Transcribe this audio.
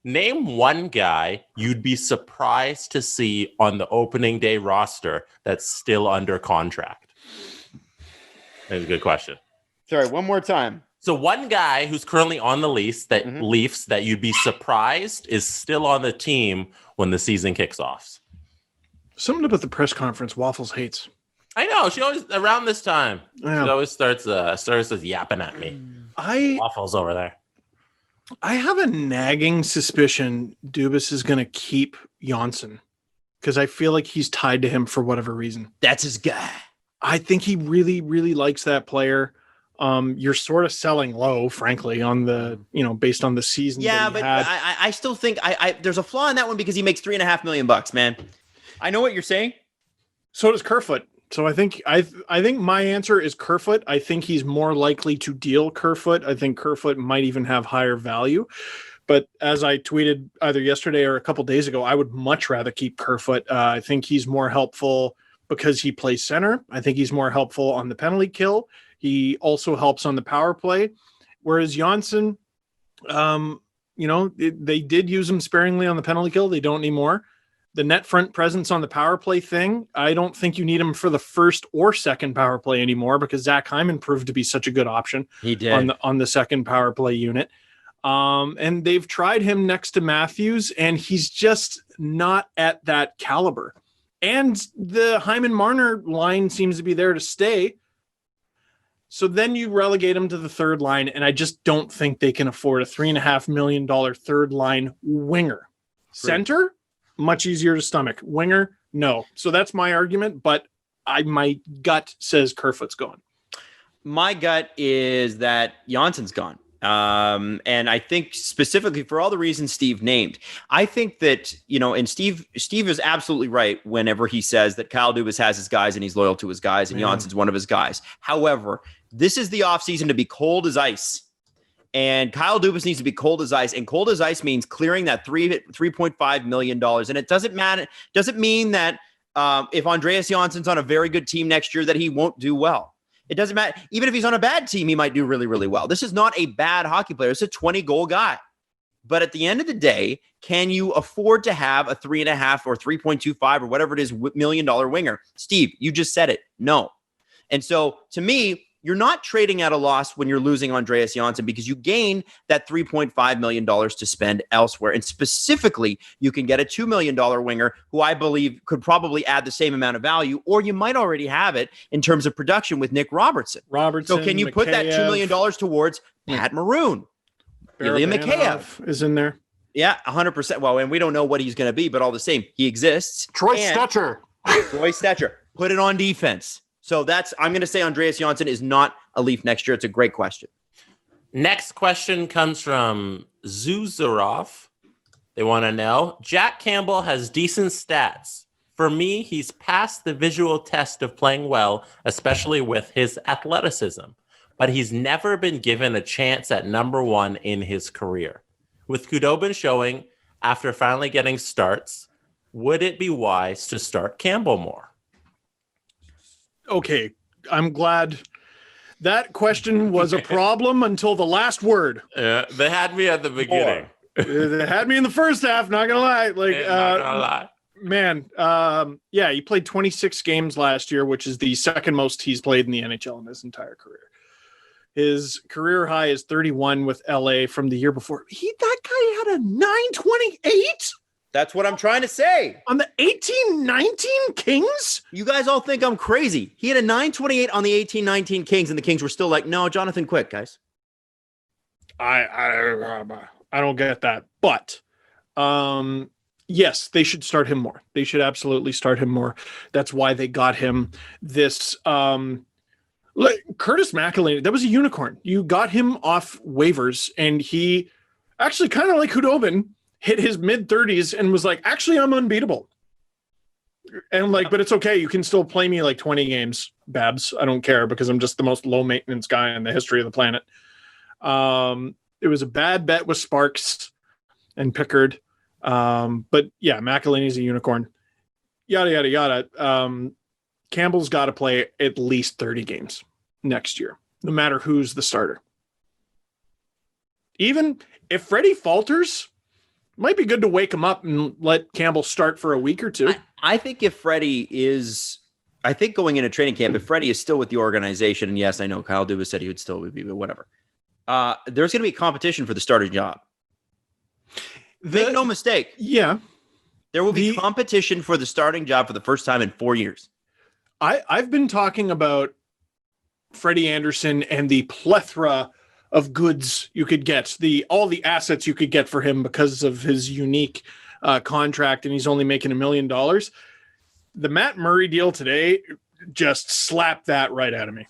Name one guy you'd be surprised to see on the opening day roster that's still under contract. That's a good question. Sorry, one more time. So one guy who's currently on the Leafs that you'd be surprised is still on the team when the season kicks off. Something about the press conference Waffles hates. I know. She always, around this time, She always starts yapping at me. Waffles over there. I have a nagging suspicion Dubas is going to keep Janssen because I feel like he's tied to him for whatever reason. That's his guy. I think he really, really likes that player. You're sort of selling low, frankly, on the, based on the season. Yeah, but I still think there's a flaw in that one because he makes $3.5 million, man. I know what you're saying. So does Kerfoot. So I think my answer is Kerfoot. I think he's more likely to deal Kerfoot. I think Kerfoot might even have higher value. But as I tweeted either yesterday or a couple days ago, I would much rather keep Kerfoot. I think he's more helpful because he plays center. I think he's more helpful on the penalty kill. He also helps on the power play. Whereas Janssen, they did use him sparingly on the penalty kill. They don't anymore. The net front presence on the power play thing, I don't think you need him for the first or second power play anymore because Zach Hyman proved to be such a good option. He did on the second power play unit. And they've tried him next to Matthews, and he's just not at that caliber. And the Hyman-Marner line seems to be there to stay. So then you relegate him to the third line, and I just don't think they can afford a $3.5 million third line winger. Center, much easier to stomach. Winger, no. So that's my argument, but my gut says Kerfoot's going. My gut is that Janssen's gone. And I think specifically for all the reasons Steve named, I think that, and Steve is absolutely right whenever he says that Kyle Dubas has his guys and he's loyal to his guys and Janssen's one of his guys. However, this is the offseason to be cold as ice. And Kyle Dubas needs to be cold as ice. And cold as ice means clearing that $3.5 million. And it doesn't mean that if Andreas Janssen's on a very good team next year that he won't do well. It doesn't matter. Even if he's on a bad team, he might do really, really well. This is not a bad hockey player. It's a 20-goal guy. But at the end of the day, can you afford to have a 3.5 or 3.25 or whatever it is $1 million winger? Steve, you just said it. No. And so to me, you're not trading at a loss when you're losing Andreas Janssen because you gain that $3.5 million to spend elsewhere. And specifically, you can get a $2 million winger who I believe could probably add the same amount of value, or you might already have it in terms of production with Nick Robertson. So can you put that $2 million towards Pat Maroon? Ilya Mikheyev is in there. Yeah, 100%. Well, and we don't know what he's going to be, but all the same, he exists. Troy Stetcher. Put it on defense. So I'm going to say Andreas Janssen is not a Leaf next year. It's a great question. Next question comes from Zuzarov. They want to know, Jack Campbell has decent stats. For me, he's passed the visual test of playing well, especially with his athleticism. But he's never been given a chance at number one in his career. With Khudobin showing after finally getting starts, would it be wise to start Campbell more? Okay, I'm glad that question was a problem until the last word. They had me at the beginning. They had me in the first half, not gonna lie. Man, he played 26 games last year, which is the second most he's played in the NHL in his entire career. His career high is 31 with LA from the year before. That guy had a 928? That's what I'm trying to say. On the 18-19 Kings? You guys all think I'm crazy. He had a 928 on the 18-19 Kings, and the Kings were still like, no, Jonathan Quick, guys. I don't get that. But, yes, they should start him more. They should absolutely start him more. That's why they got him this Curtis McElhinney. That was a unicorn. You got him off waivers, and he actually kind of like Khudobin, hit his mid-30s and was like, actually, I'm unbeatable. And I'm like, but it's okay. You can still play me like 20 games, Babs. I don't care because I'm just the most low-maintenance guy in the history of the planet. It was a bad bet with Sparks and Pickard. But, yeah, McElhinney's a unicorn. Yada, yada, yada. Campbell's got to play at least 30 games next year, no matter who's the starter. Even if Freddy falters – Might be good to wake him up and let Campbell start for a week or two. I think if Freddy is, I think going into training camp, if Freddy is still with the organization, and yes, I know Kyle Dubas said he would still be, but whatever. There's going to be competition for the starting job. Make no mistake. Yeah. There will be competition for the starting job for the first time in 4 years. I've been talking about Freddie Anderson and the plethora of goods you could get, all the assets you could get for him because of his unique contract, and he's only making $1 million. The Matt Murray deal today just slapped that right out of me.